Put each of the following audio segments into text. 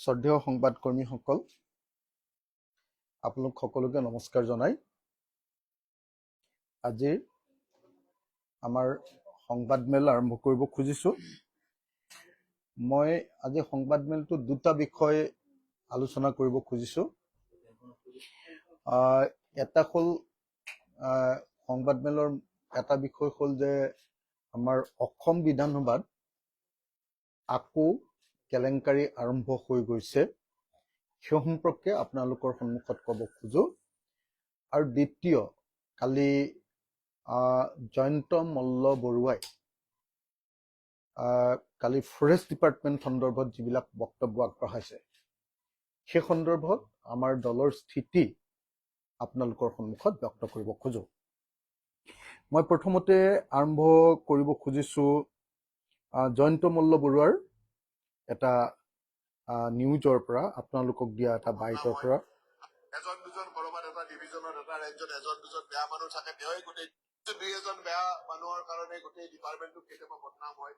শ্ৰদ্ধেয় সংবাদকৰ্মীসকল, আপোনালোক সকলোকে নমস্কাৰ জনাই আজিৰ আমাৰ সংবাদমেল আৰম্ভ কৰিব খুজিছো। মই আজি সংবাদমেলটো দুটা বিষয় আলোচনা কৰিব খুজিছো। এটা হ'ল সংবাদমেলৰ এটা বিষয় হ'ল যে আমাৰ অসম বিধানসভাত আকৌ কেলেংকাৰী আৰম্ভ হৈ গৈছে, সেই সম্পৰ্কে আপোনালোকৰ সন্মুখত ক'ব খোজো। আৰু দ্বিতীয়, কালি জয়ন্ত মল্ল বৰুৱাই কালি ফৰেষ্ট ডিপাৰ্টমেণ্ট সন্দৰ্ভত যিবিলাক বক্তব্য আগবঢ়াইছে, সেই সন্দৰ্ভত আমাৰ দলৰ স্থিতি আপোনালোকৰ সন্মুখত ব্যক্ত কৰিব খোজো। মই প্ৰথমতে আৰম্ভ কৰিব খুজিছো জয়ন্ত মল্ল বৰুৱাৰ এটা নিউজৰ পৰা, আপোনালোকক দিয়া এটা বাইটৰ পৰা। এজন দুজন কৰবাত এটা ডিভিজনত এটা ৰাজ্যত এজন দুজন বেয়া মানুহ থাকে, তেওঁই গোটেই দুই এজন বেয়া মানুহৰ কাৰণে গোটেই ডিপাৰ্টমেণ্টটো কেতিয়াবা বদনাম হয়।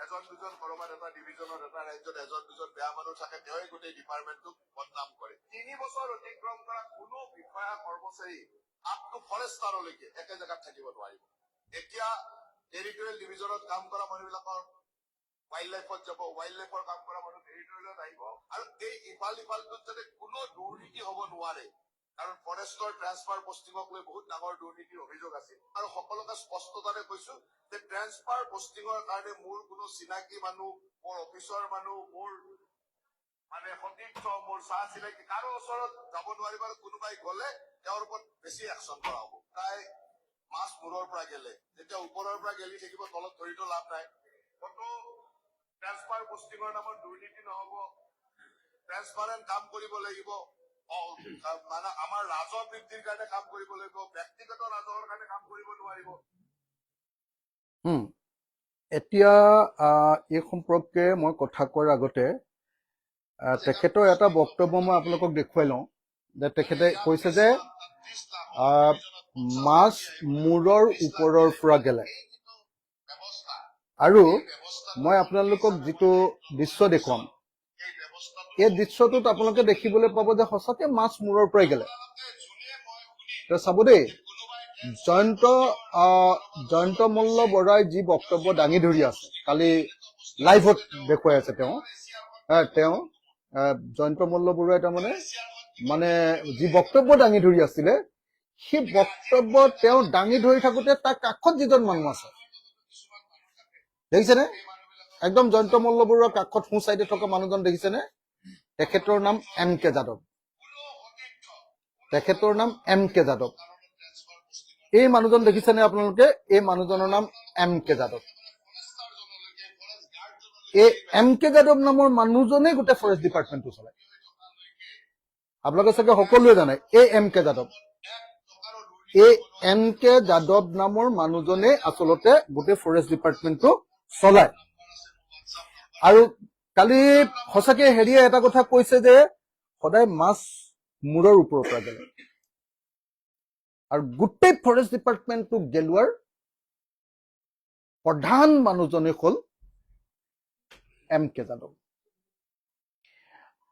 এজন দুজন কৰবাত এটা ডিভিজনত এটা ৰাজ্যত এজন দুজন বেয়া মানুহ থাকে, তেওঁই গোটেই ডিপাৰ্টমেণ্টটোক বদনাম কৰে। 3 বছৰ অতিক্ৰম কৰা কোনো বিষয়া কৰ্মচাৰী আপ টু ফৰেষ্টাৰলৈকে একে জেগাত থাকিব নোৱাৰিব। এতিয়া টেৰিটৰিয়েল ডিভিজনত কাম কৰা মানুহবিলাকৰ ৱাইল্ড লাইফত যাব, ৱাইল্ড লাইফৰ কাম কৰা মানুহ টেৰিটৰিয়েলত আহিব, আৰু এই ইফালটোত যাতে কোনো দুৰ্নীতি হ'ব নোৱাৰে, কাৰণ ফৰেষ্টৰ ট্ৰেন্সফাৰ পষ্টিঙক লৈ বহুত ডাঙৰ দুৰ্নীতিৰ অভিযোগ আছে। আৰু সকলোকে স্পষ্টতাৰে কৈছো যে ট্ৰেন্সফাৰ পষ্টিঙৰ কাৰণে মোৰ কোনো চিনাকি মানুহ, মোৰ অফিচৰ মানুহ, মোৰ সতীৰ্থ, মোৰ চাহ চিনাকি কাৰো ওচৰত যাব নোৱাৰিব। আৰু কোনোবাই গ'লে তেওঁৰ ওপৰত বেছি একশ্যন কৰা হ'ব। তাই মাছ মূৰৰ পৰা গেলে, যেতিয়া ওপৰৰ পৰা গেলি থাকিব, তলত ধৰিতো লাভ নাই। কতো ট্ৰেন্সফাৰ পষ্টিঙৰ নামত দুৰ্নীতি নহ'ব, ট্ৰেন্সপাৰেণ্ট কাম কৰিব লাগিব, আমাৰ ৰাজহ বৃদ্ধিৰ কাৰণে কাম কৰিব লাগিব, ব্যক্তিগত ৰাজহৰ কাৰণে কাম কৰিব নোৱাৰিব। এতিয়া এই সম্পৰ্কে মই কথা কোৱাৰ আগতে তেখেতৰ এটা বক্তব্য মই আপোনালোকক দেখুৱাই লওঁ। যে তেখেতে কৈছে যে মাছ মূৰৰ ওপৰৰ পৰা গেলে, আৰু মই আপোনালোকক যিটো দৃশ্য দেখুৱাম, এই দৃশ্যটোত আপোনালোকে দেখিবলৈ পাব যে সঁচাকে মাছ মূৰৰ পৰাই গেলে। চাব দেই, জয়ন্ত মল্ল বৰুৱাই যি বক্তব্য দাঙি ধৰি আছে, কালি লাইভত দেখুৱাই আছে তেওঁ জয়ন্ত মল্ল বৰুৱাই তাৰমানে যি বক্তব্য দাঙি ধৰি আছিলে, সেই বক্তব্য তেওঁ দাঙি ধৰি থাকোতে তাৰ কাষত যিজন মানুহ আছে দেখিছেনে, একদম জয়ন্ত মল্ল বৰুৱাৰ কাষত সোঁ চাইডে থকা মানুহজন দেখিছেনে? তেখেতৰ নাম MK যাদৱ। তেখেতৰ নাম MK যাদৱ। এই মানুহজন দেখিছেনে আপোনালোকে? এই মানুহজনৰ নাম MK যাদৱ। এই MK যাদৱ নামৰ মানুহজনেই গোটেই ফৰেষ্ট ডিপাৰ্টমেণ্টটো চলায়। আপোনালোকে চাগে সকলোৱে জানে এই MK যাদৱ। এই MK যাদৱ নামৰ মানুহজনে আচলতে গোটেই ফৰেষ্ট ডিপাৰ্টমেণ্টটো চলায়। আৰু কালি সঁচাকে হেৰিয়ে এটা কথা কৈছে যে সদায় মাছ মূৰৰ ওপৰৰ পৰা গেলে, আৰু গোটেই ফৰেষ্ট ডিপাৰ্টমেণ্টটো গেলোৱাৰ প্ৰধান মানুহজনে হ'ল MK যাদৱ।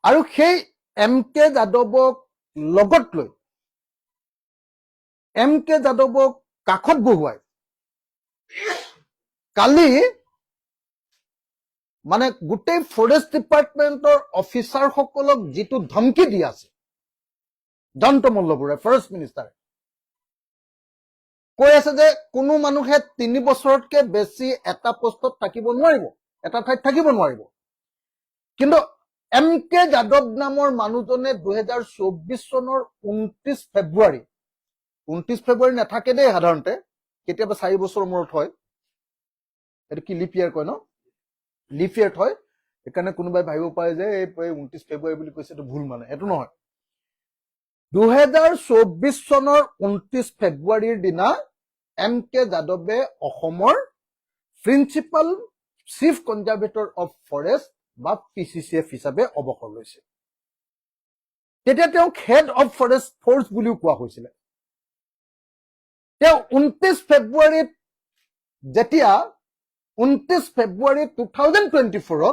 আৰু সেই MK যাদৱক লগত লৈ, MK যাদৱক কাষত বহুৱাই কালি গোটেই ফৰেষ্ট ডিপাৰ্টমেণ্টৰ অফিচাৰসকলক যিটো ধমকি দি আছে জয়ন্ত মল্ল বৰুৱাই, ফৰেষ্ট মিনিষ্টাৰে কৈ আছে যে কোনো মানুহে 3 বছৰতকে বেছি এটা পোষ্টত থাকিব নোৱাৰিব, এটা ঠাইত থাকিব নোৱাৰিব। কিন্তু MK যাদৱ নামৰ মানুহজনে 2024 চনৰ 29 ফেব্ৰুৱাৰী নাথাকে দেই, সাধাৰণতে কেতিয়াবা 4 বছৰ মূৰত হয়। এইটো কি লিপ ইয়াৰ কয় ন? লিপ ইয়াৰ হয়। সেইকাৰণে কোনোবাই ভাবিব পাৰে যে এই 29 ফেব্ৰুৱাৰী বুলি কৈছে, এইটো ভুল, এইটো নহয়। 2024 চনৰ 29 ফেব্ৰুৱাৰীৰ দিনা MK যাদৱে অসমৰ principal chief conservator of forest বা PCCF হিচাপে অৱসৰ লৈছে। তেতিয়া তেওঁক হেড অফ ফৰেষ্ট ফ'ৰ্চ বুলিও কোৱা হৈছিলে। তেওঁ 29 ফেব্ৰুৱাৰীত যেতিয়া 29 ফেব্ৰুৱাৰী 2024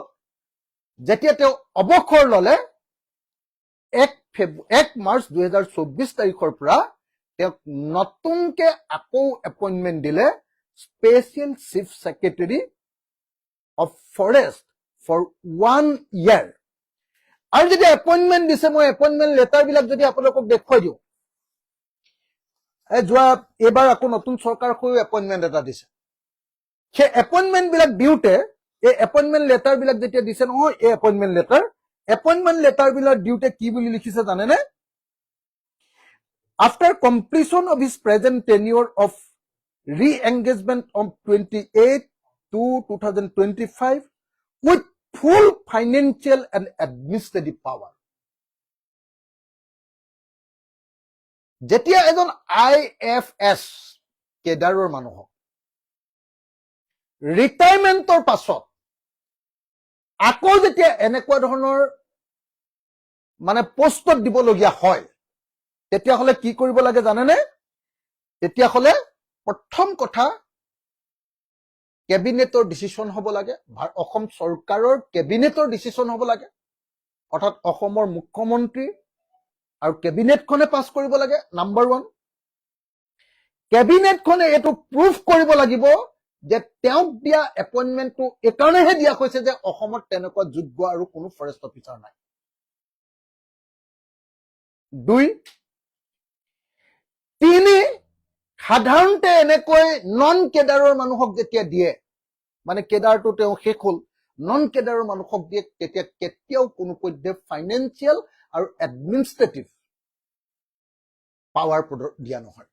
যেতিয়া তেওঁ অৱসৰ ললে 1 মাৰ্চ 2024 তাৰিখৰ পৰা তেওঁক নতুনকে আকৌ এপইণ্টমেণ্ট দিলে special chief secretary of forest for 1 year। আৰু যেতিয়া এপইণ্টমেণ্ট দিছে মই এপইণ্টমেণ্ট লেটাৰবিলাক যদি আপোনালোকক দেখুৱাই দিওঁ, এইবাৰ আকৌ নতুন চৰকাৰ হৈও এপইণ্টমেণ্ট এটা দিছে। সেই এপইণ্টমেণ্ট বিলাক দিওঁতে এই এপইণ্টমেণ্ট লেটাৰ বিলাক যেতিয়া দিছে নহয়, এই এপইণ্টমেণ্ট লেটাৰ বিলাক দিওঁতে কি বুলি লিখিছে জানেনে? After completion of his present tenure of re-engagement of 28/2/2025 with full financial and administrative power. যেতিয়া এজন IFS কেডাৰৰ মানুহক ৰিটায়াৰমেণ্টৰ পাছত আকৌ যেতিয়া এনেকুৱা ধৰণৰ পোষ্টত দিবলগীয়া হয়, তেতিয়াহ'লে কি কৰিব লাগে জানেনে? তেতিয়াহ'লে প্ৰথম কথা কেবিনেটৰ ডিচিশ্যন হ'ব লাগে, অসম চৰকাৰৰ কেবিনেটৰ ডিচিশ্যন হ'ব লাগে, অৰ্থাৎ অসমৰ মুখ্যমন্ত্ৰী আৰু কেবিনেটখনে পাছ কৰিব লাগে। নাম্বাৰ 1, কেবিনেটখনে এইটো প্ৰুভ কৰিব লাগিব যে তেওঁক দিয়া এপইণ্টমেণ্টটো এইকাৰণেহে দিয়া হৈছে যে অসমত তেনেকুৱা যোগ্য আৰু কোনো ফৰেষ্ট অফিচাৰ নাই। 2, 3, সাধাৰণতে এনেকৈ নন কেডাৰৰ মানুহক যেতিয়া দিয়ে, কেডাৰটো তেওঁ শেষ হ'ল, নন কেডাৰৰ মানুহক দিয়ে, তেতিয়া কেতিয়াও কোনো পধ্যে ফাইনেন্সিয়েল আৰু এডমিনিষ্ট্ৰেটিভ পাৱাৰ দিয়া নহয়।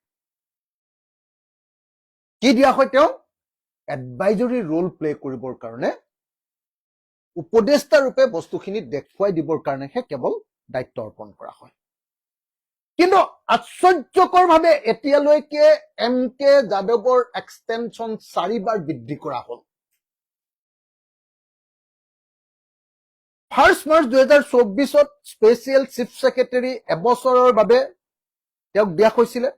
কি দিয়া হয়? তেওঁ এডভাইজৰী ৰোল প্লে কৰিবৰ কাৰণে, উপদেষ্টা ৰূপে বস্তুখিনি দেখুৱাই দিবৰ কাৰণেহে কেৱল দায়িত্ব অৰ্পণ কৰা হয়। কিন্তু আশ্চৰ্যকৰভাৱে এতিয়ালৈকে MK যাদৱৰ এক্সটেনশ্যন 4 বাৰ বৃদ্ধি কৰা হ'ল। 1 মাৰ্চ 2024 স্পেচিয়েল চিফ ছেক্ৰেটাৰী এবছৰৰ বাবে তেওঁক দিয়া হৈছিলে।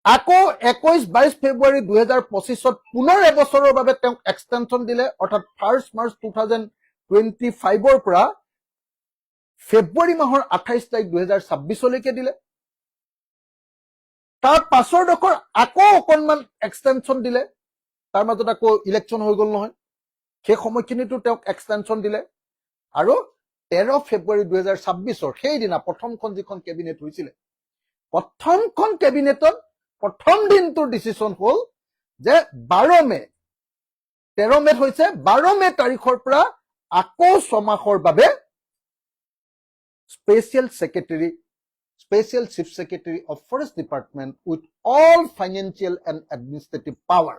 আকৌ 21-22 ফেব্ৰুৱাৰী 2025 পুনৰ এবছৰৰ বাবে তেওঁক এক্সটেনশ্যন দিলে, অৰ্থাৎ 1 মাৰ্চ 2025 পৰা ফেব্ৰুৱাৰী মাহৰ 28 তাৰিখ 2026লৈকে দিলে। তাৰ পাছৰ ডোখৰ আকৌ অকণমান এক্সটেনশ্যন দিলে, তাৰ মাজত আকৌ ইলেকশ্যন হৈ গ'ল নহয়, সেই সময়খিনিতো তেওঁক এক্সটেনশ্যন দিলে। আৰু 13 ফেব্ৰুৱাৰী 2026 সেইদিনা প্ৰথমখন যিখন কেবিনেট হৈছিলে, প্ৰথমখন কেবিনেটত প্ৰথম দিনটোৰ ডিচিশ্যন হ'ল যে 12 মে 13 মেত হৈছে 12 মে তাৰিখৰ পৰা আকৌ 6 মাহৰ বাবে special chief secretary of forest department with all financial and administrative power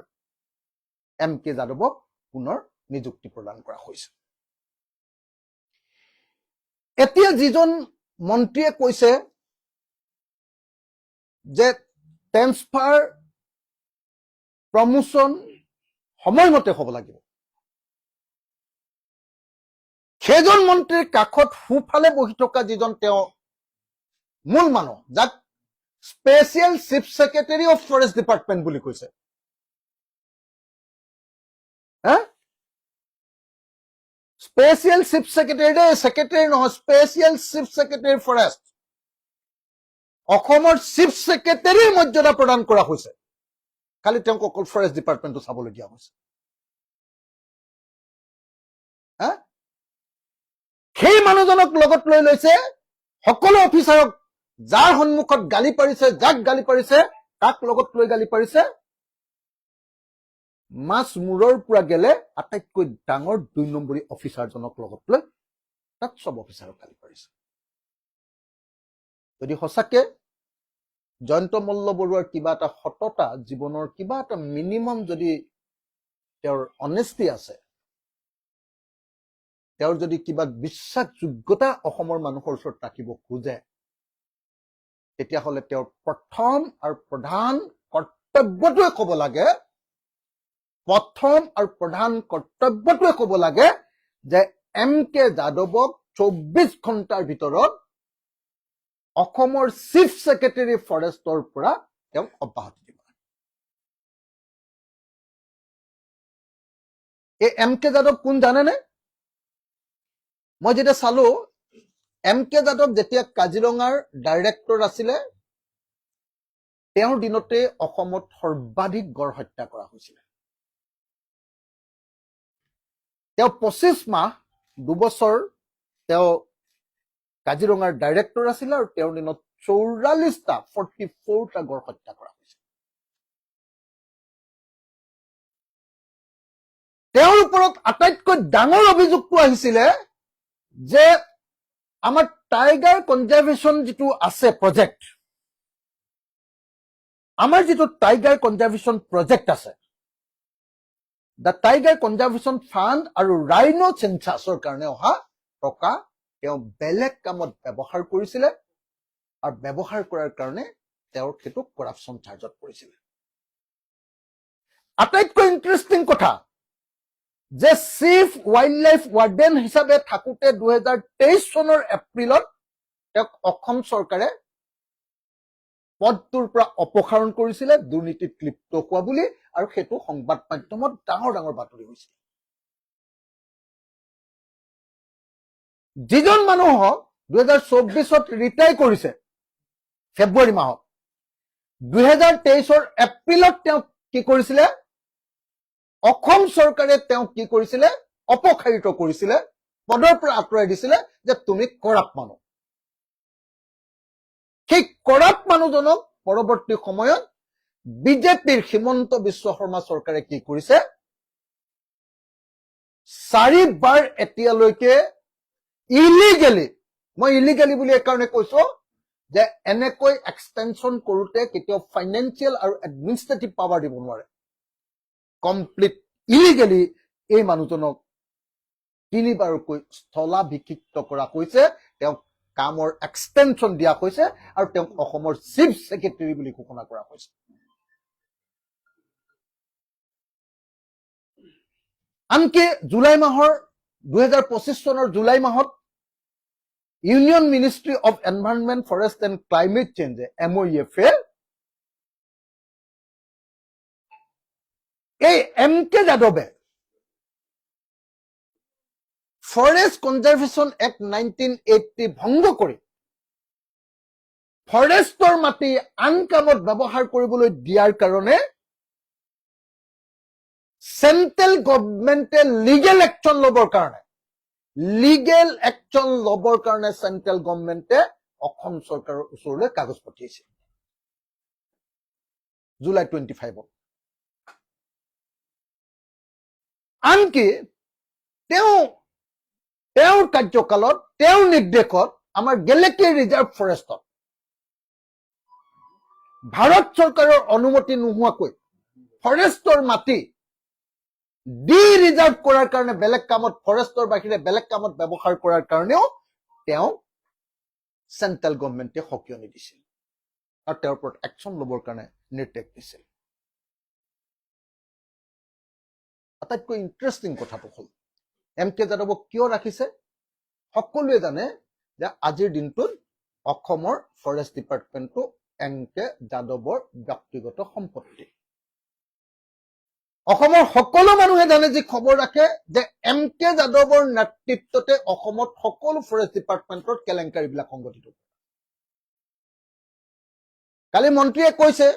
MK যাদৱক পুনৰ নিযুক্তি প্ৰদান কৰা হৈছে। এতিয়া যিজন মন্ত্ৰীয়ে কৈছে যে ট্ৰেন্সফাৰ প্ৰমোচন সময়মতে হ'ব লাগিব, সেইজন মন্ত্ৰীৰ কাষত সোঁফালে বহি থকা যিজন তেওঁ মূল মানুহ, যাক special chief secretary of forest department বুলি কৈছে, স্পেচিয়েল চিফ ছেক্ৰেটাৰী নহয়, স্পেচিয়েল চিফ ছেক্ৰেটাৰী ফৰেষ্ট, অসমৰ চিফ ছেক্ৰেটাৰীৰ মৰ্যাদা প্ৰদান কৰা হৈছে, খালি তেওঁক অকল ফৰেষ্ট ডিপাৰ্টমেণ্টটো চাবলৈ দিয়া হৈছে। সেই মানুহজনক লগত লৈ লৈছে সকলো অফিচাৰক, যাৰ সন্মুখত গালি পাৰিছে, যাক গালি পাৰিছে, তাক লগত লৈ গালি পাৰিছে, মাছ মূৰৰ পৰা গেলে আটাইতকৈ ডাঙৰ 2 নম্বৰী অফিচাৰজনক লগত লৈ তাক সব অফিচাৰক গালি পাৰিছে। যদি সঁচাকে জয়ন্ত মল্ল বৰুৱাৰ কিবা এটা সততা, জীৱনৰ কিবা এটা মিনিমাম যদি তেওঁৰ অনেষ্টি আছে, তেওঁৰ যদি কিবা বিশ্বাসযোগ্যতা অসমৰ মানুহৰ ওচৰত ৰাখিব খোজে, তেতিয়াহ'লে তেওঁৰ প্ৰথম আৰু প্ৰধান কৰ্তব্যটোৱে ক'ব লাগে যে MK যাদৱক 24 ঘণ্টাৰ ভিতৰত অসমৰ চিফ ছেক্ৰেটাৰী ফৰেষ্টৰ পৰা তেওঁক অব্যাহতি দিব। এই এম কে যাদৱ কোন জানেনে? মই যেতিয়া চালো এম কে যাদৱ যেতিয়া কাজিৰঙাৰ ডাইৰেক্টৰ আছিলে তেওঁৰ দিনতে অসমত সৰ্বাধিক গড় হত্যা কৰা হৈছিলে। তেওঁ 25 মাহ 2 বছৰ তেওঁ কাজিৰঙাৰ ডাইৰেক্টৰ আছিলে আৰু তেওঁৰ দিনত 44টা গড় হত্যা কৰা হৈছিল। তেওঁৰ ওপৰত আটাইতকৈ ডাঙৰ অভিযোগটো আহিছিলে যে আমাৰ টাইগাৰ কনজাৰ্ভেশ্যন যিটো আছে প্ৰজেক্ট, আমাৰ যিটো টাইগাৰ কনজাৰ্ভেশ্যন প্ৰজেক্ট আছে, দ্য টাইগাৰ কনজাৰ্ভেশ্যন ফাণ্ড আৰু ৰাইনো চেঞ্চাছৰ কাৰণে অহা টকা তেওঁ বেলেগ কামত ব্যৱহাৰ কৰিছিলে আৰু ব্যৱহাৰ কৰাৰ কাৰণে তেওঁৰ সেইটো কৰাপশ্যন চাৰ্জত পৰিছিলে। আটাইতকৈ ইণ্টাৰেষ্টিং কথা যে চিফ ৱাইল্ড লাইফ ৱাৰ্ডেন হিচাপে থাকোতে 2023 চনৰ এপ্ৰিলত তেওঁক অসম চৰকাৰে পদটোৰ পৰা অপসাৰণ কৰিছিলে দুৰ্নীতিত লিপ্ত হোৱা বুলি, আৰু সেইটো সংবাদ মাধ্যমত ডাঙৰ ডাঙৰ বাতৰি হৈছিল। যিজন মানুহক 2024ত ৰিটায়াৰ কৰিছে ফেব্ৰুৱাৰী মাহত, 2023ৰ এপ্ৰিলত তেওঁ কি কৰিছিলে, অসম চৰকাৰে তেওঁক কি কৰিছিলে, অপসাৰিত কৰিছিলে, পদৰ পৰা আঁতৰাই দিছিলে যে তুমি কৰাপ্ট মানুহ। সেই কৰাপ্ট মানুহজনক পৰৱৰ্তী সময়ত বিজেপিৰ হিমন্ত বিশ্ব শৰ্মা চৰকাৰে কি কৰিছে, 4 বাৰ এতিয়ালৈকে ইলিগেলি, মই ইলিগেলি বুলি এইকাৰণে কৈছো যে এনেকৈ এক্সটেনশ্যন কৰোতে কেতিয়াও ফাইনেন্সিয়েল আৰু এডমিনিষ্ট্ৰেটিভ পাৱাৰ দিব নোৱাৰে। কমপ্লিট ইলিগেলি এই মানুহজনক 3 বাৰকৈ স্থলাভিষিক্ত কৰা হৈছে, তেওঁক কামৰ এক্সটেনশ্যন দিয়া হৈছে আৰু তেওঁক অসমৰ চিফ ছেক্ৰেটাৰী বুলি ঘোষণা কৰা হৈছে। আনকি জুলাই মাহৰ 2025 চনৰ জুলাই মাহত union ministry of environment forest and climate change MOEF এই এম কে যাদৱে ফৰেষ্ট কনজাৰ্ভেশ্যন এক্ট 1980 ভংগ কৰি ফৰেষ্টৰ মাটি আন কামত ব্যৱহাৰ কৰিবলৈ দিয়াৰ কাৰণে চেন্ট্ৰেল গভৰ্ণমেণ্টে লিগেল একশ্যন ল'বৰ কাৰণে চেন্ট্ৰেল গভৰ্ণমেণ্টে অসম চৰকাৰৰ ওচৰলৈ কাগজ পঠিয়াইছে জুলাই 25ত। আনকি তেওঁৰ কাৰ্যকালত, তেওঁৰ নিৰ্দেশত আমাৰ গেলেকী ৰিজাৰ্ভ ফৰেষ্টত ভাৰত চৰকাৰৰ অনুমতি নোহোৱাকৈ ফৰেষ্টৰ মাটি ডি ৰিজাৰ্ভ কৰাৰ কাৰণে, বেলেগ কামত, ফৰেষ্টৰ বাহিৰে বেলেগ কামত ব্যৱহাৰ কৰাৰ কাৰণেও তেওঁ চেন্ট্ৰেল গভৰ্ণমেণ্টে সকিয়নি দিছিল আৰু তেওঁৰ ওপৰত একশ্যন ল'বৰ কাৰণে নিৰ্দেশ দিছিল। আটাইতকৈ ইণ্টাৰেষ্টিং কথাটো হ'ল এম কে যাদৱক কিয় ৰাখিছে? সকলোৱে জানে যে আজিৰ দিনটোত অসমৰ ফৰেষ্ট ডিপাৰ্টমেণ্টটো এম কে যাদৱৰ ব্যক্তিগত সম্পত্তি। অসমৰ সকলো মানুহে জানে, যি খবৰ ৰাখে, যে এম কে যাদৱৰ নেতৃত্বতে অসমত সকলো ফৰেষ্ট ডিপাৰ্টমেণ্টৰ কেলেংকাৰীবিলাক সংগঠিত। কালি মন্ত্ৰীয়ে কৈছে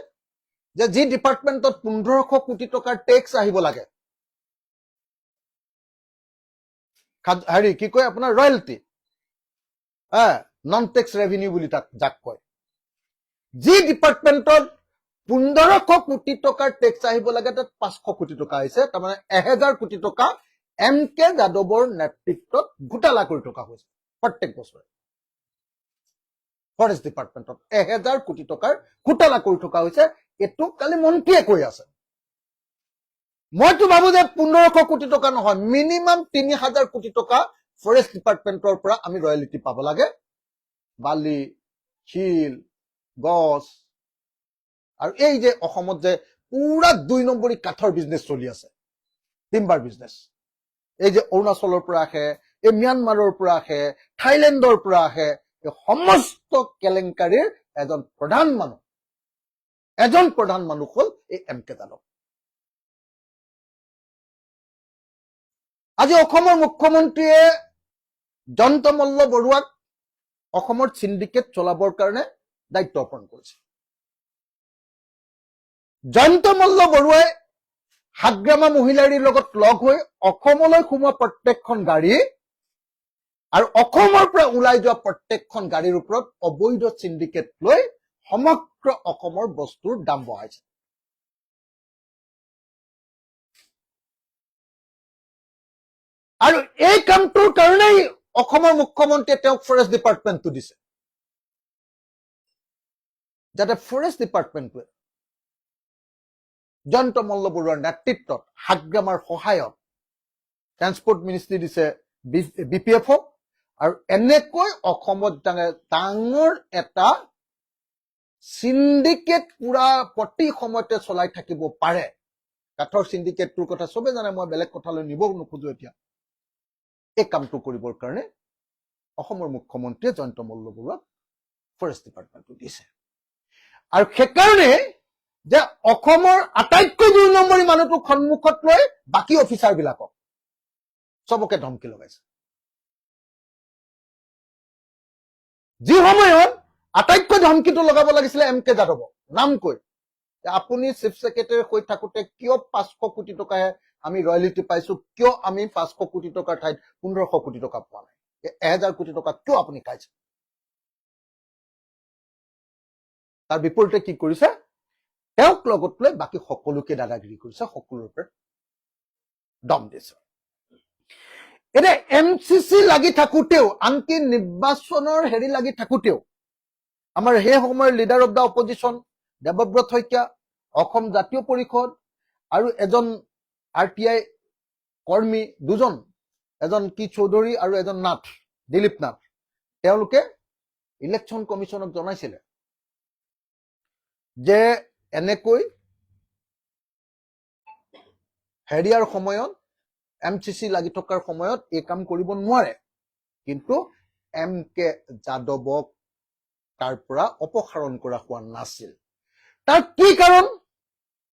যে যি ডিপাৰ্টমেণ্টত 1500 কোটি টকাৰ টেক্স আহিব লাগে, কি কয় আপোনাৰ ৰয়েলটি, নন টেক্স ৰেভিনিউ বুলি যাক কয়, যি ডিপাৰ্টমেণ্টত 1500 কোটি টকাৰ টেক্স আহিব লাগে তাত 500 কোটি টকা আহিছে। তাৰমানে 1000 কোটি টকা এম কে যাদৱৰ নেতৃত্বত ঘোটালা কৰি থকা হৈছে প্ৰত্যেক বছৰে। ফৰেষ্ট ডিপাৰ্টমেণ্টত 1000 কোটি টকাৰ ঘোটালা কৰি থকা হৈছে, এইটো কালি মন্ত্ৰীয়ে কৈ আছে। মইতো ভাবো যে 1500 কোটি টকা নহয়, মিনিমাম 3000 কোটি টকা ফৰেষ্ট ডিপাৰ্টমেণ্টৰ পৰা আমি ৰয়েলিটি পাব লাগে। বালি, শিল, গছ, আৰু এই যে অসমত যে পুৰা 2 নম্বৰী কাঠৰ বিজনেছ চলি আছে, টিম্বাৰ বিজনেছ, এই যে অৰুণাচলৰ পৰা আহে, এই ম্যানমাৰৰ পৰা আহে, থাইলেণ্ডৰ পৰা আহে, এই সমস্ত কেলেংকাৰীৰ এজন প্ৰধান মানুহ হ'ল এই এম কে যাদৱ। আজি অসমৰ মুখ্যমন্ত্ৰীয়ে জয়ন্ত মল্ল বৰুৱাক অসমৰ সিন্ডিকেট চলাবৰ কাৰণে দায়িত্ব অৰ্পণ কৰিছে। জয়ন্ত মল্ল বৰুৱাই হাগ্ৰামা মহিলাৰীৰ লগত লগ হৈ অসমলৈ সোমোৱা প্ৰত্যেকখন গাড়ী আৰু অসমৰ পৰা ওলাই যোৱা প্ৰত্যেকখন গাড়ীৰ ওপৰত অবৈধ সিন্ডিকেট লৈ সমগ্ৰ অসমৰ বস্তুৰ দাম বঢ়াইছে। আৰু এই কামটোৰ কাৰণেই অসমৰ মুখ্যমন্ত্ৰীয়ে তেওঁক ফৰেষ্ট ডিপাৰ্টমেণ্টটো দিছে, যাতে ফৰেষ্ট ডিপাৰ্টমেণ্টটোৱে জয়ন্ত মল্ল বৰুৱাৰ নেতৃত্বত হাগ্ৰামাৰ সহায়ত ট্ৰান্সপৰ্ট মিনিষ্ট্ৰী দিছে BPFক, আৰু এনেকৈ অসমত ডাঙৰ এটা সিন্ডিকেট পুৰা প্ৰতি সময়তে চলাই থাকিব পাৰে। কাঠৰ সিন্ডিকেটটোৰ কথা চবে জানে, মই বেলেগ কথালৈ নিব নোখোজো এতিয়া। এই কামটো কৰিবৰ কাৰণে অসমৰ মুখ্যমন্ত্ৰীয়ে জয়ন্ত মল্ল বৰুৱাক ফৰেষ্ট ডিপাৰ্টমেণ্টটো দিছে। আৰু সেইকাৰণে যে অসমৰ আটাইতকৈ ২ নম্বৰী মানুহটোক সন্মুখত লৈ বাকী অফিচাৰ বিলাকক চবকে ধমকি লগাইছে। যি সময়ত আটাইতকৈ ধমকিটো লগাব লাগিছিলে MK যাদৱক নাম কৈ, আপুনি চিফ ছেক্ৰেটাৰী হৈ থাকোতে কিয় 500 কোটি টকাহে আমি ৰয়েলিটি পাইছো, কিয় আমি 500 কোটি টকাৰ ঠাইত 1500 কোটি টকা পোৱা নাই, 1000 কোটি টকা কিয় আপুনি খাইছে? তাৰ বিপৰীতে কি কৰিছে, তেওঁক লগত লৈ বাকী সকলোকে দাদাগিৰি কৰিছে, সকলোৰ ওপৰত দম দিছে। এতিয়া MCC লাগি থাকোতেও, আনকি নিৰ্বাচনৰ হেৰি লাগি থাকোতেও আমাৰ সেই সময়ৰ leader of the opposition Debabrata Saikia, Assam জাতীয় পৰিষদ আৰু এজন RTI কৰ্মী, দুজন, এজন কি চৌধুৰী আৰু এজন নাথ, দিলীপ নাথ, তেওঁলোকে ইলেকশ্যন কমিশ্যনক জনাইছিলে যে এনেকৈ হেৰিয়াৰ সময়ত MCC লাগি থকাৰ সময়ত এই কাম কৰিব নোৱাৰে, কিন্তু MK যাদৱক তাৰ পৰা অপসাৰণ কৰা হোৱা নাছিল। তাৰ কি কাৰণ?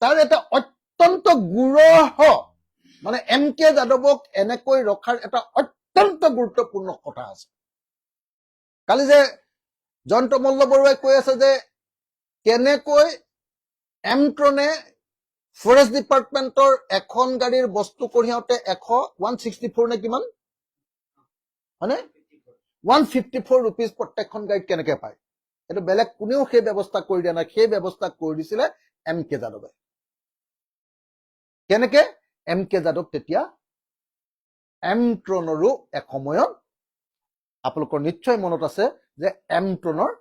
তাৰ এটা অত্যন্ত গুৰহ, মানে MK যাদৱক এনেকৈ ৰখাৰ এটা অত্যন্ত গুৰুত্বপূৰ্ণ কথা আছে। কালি যে জয়ন্ত মল্ল বৰুৱাই কৈ আছে যে কেনেকৈ এমট্ৰনে ফৰেষ্ট ডিপাৰ্টমেণ্টৰ এখন গাড়ীৰ বস্তু কঢ়িয়াওতে 164 নে কিমান, হয়নে, 154 rupees প্ৰত্যেকখন গাড়ীত কেনেকে পায়? এইটো বেলেগ কোনেও সেই ব্যৱস্থা কৰি দিয়া নাই, সেই ব্যৱস্থা কৰি দিছিলে MK যাদৱে। কেনেকে? MK যাদৱ তেতিয়া এমট্ৰনৰো এসময়ত, আপোনালোকৰ নিশ্চয় মনত আছে যে এমট্ৰনৰ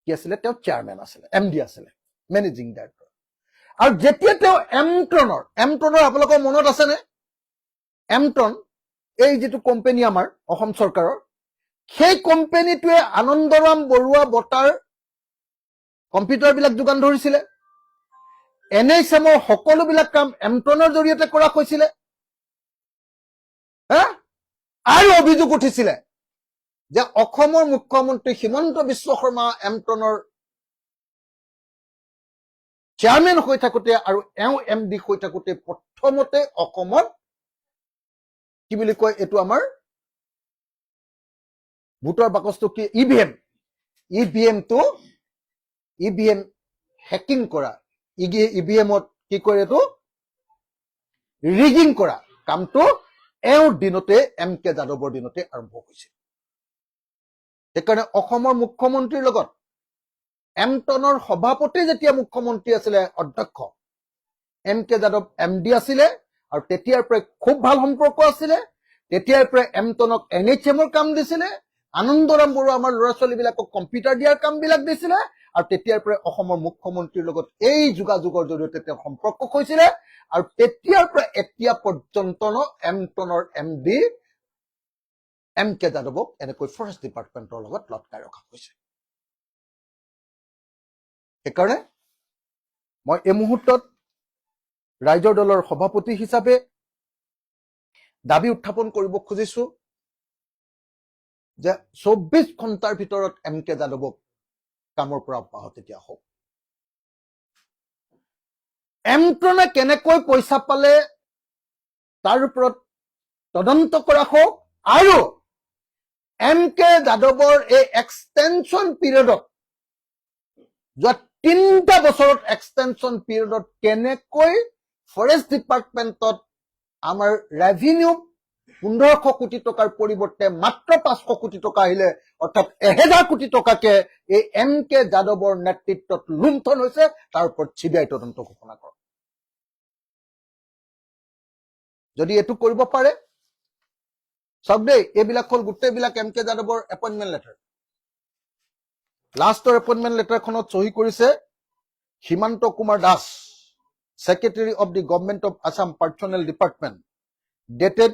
কি আছিলে, তেওঁ চেয়াৰমেন আছিলে, MD আছিলে, মেনেজিং ডাইৰেক্টৰ। আৰু যেতিয়া তেওঁ এমট্ৰনৰ আপোনালোকৰ মনত আছেনে, এমট্ৰন এই যিটো কোম্পানী আমাৰ অসম চৰকাৰৰ, সেই কোম্পানীটোৱে আনন্দৰাম বৰুৱা বঁটাৰ কম্পিউটাৰ বিলাক যোগান ধৰিছিলে। NHMৰ সকলোবিলাক কাম এমট্ৰনৰ জৰিয়তে কৰা হৈছিলে। আৰু অভিযোগ উঠিছিলে যে অসমৰ মুখ্যমন্ত্ৰী হিমন্ত বিশ্ব শৰ্মা এমট্ৰনৰ চেয়াৰমেন হৈ থাকোতে আৰু MD হৈ থাকোতে প্ৰথমতে অসমত কি বুলি কয়, এইটো আমাৰ ভোটৰ বাকচটো কি, EVM হেকিং কৰা, EVMত কি কৰে, এইটো ৰিগিং কৰা কামটো এওঁৰ দিনতে, MK যাদৱৰ দিনতে আৰম্ভ হৈছিল। সেইকাৰণে অসমৰ মুখ্যমন্ত্ৰীৰ লগত এমট্ৰনৰ সভাপতি যেতিয়া মুখ্যমন্ত্ৰী আছিলে, অধ্যক্ষ MK যাদৱ MD আছিলে, আৰু তেতিয়াৰ পৰাই খুব ভাল সম্পৰ্ক আছিলে। তেতিয়াৰ পৰাই এমট্ৰনক NHMৰ কাম দিছিলে, আনন্দৰাম বৰুৱা আমাৰ ল'ৰা ছোৱালীবিলাকক কম্পিউটাৰ দিয়াৰ কামবিলাক দিছিলে, আৰু তেতিয়াৰ পৰাই অসমৰ মুখ্যমন্ত্ৰীৰ লগত এই যোগাযোগৰ জৰিয়তে তেওঁ সম্পৰ্ক হৈছিলে। আৰু তেতিয়াৰ পৰা এতিয়া পৰ্যন্ত এমট্ৰনৰ MD MK যাদৱক এনেকৈ ফৰেষ্ট ডিপাৰ্টমেণ্টৰ লগত লটকাই ৰখা হৈছে। সেইকাৰণে মই এই মুহূৰ্তত ৰাইজৰ দলৰ সভাপতি হিচাপে দাবী উত্থাপন কৰিব খুজিছো যে 24 ঘণ্টাৰ ভিতৰত MK যাদৱক কামৰ পৰা অব্যাহতি দিয়া হওক। এমট্ৰনে কেনেকৈ পইচা পালে তাৰ ওপৰত তদন্ত কৰা হোক আৰু এম কে যাদৱৰ এই এক্সটেনশ্যন পিৰিয়ডত যোৱা 3টা বছৰত এক্সটেনশ্যন পিৰিয়ডত কেনেকৈ ফৰেষ্ট ডিপাৰ্টমেণ্টত আমাৰ ৰেভিনিউ 1500 কোটি টকাৰ পৰিৱৰ্তে মাত্ৰ 500 কোটি টকা আহিলে, অৰ্থাৎ 1000 কোটি টকাকে এই এম কে যাদৱৰ নেতৃত্বত লুণ্ঠন হৈছে, তাৰ ওপৰত চিবিআই তদন্ত ঘোষণা কৰক। যদি এইটো কৰিব পাৰে, চাওক দেই, এইবিলাক হ'ল গোটেইবিলাক এম কে যাদৱৰ এপইণ্টমেণ্ট লেটাৰ। লাষ্টৰ এপইণ্টমেণ্ট লেটাৰখনত চহী কৰিছে Himanta Kumar Das, Secretary of the Government of Assam Personnel Department, dated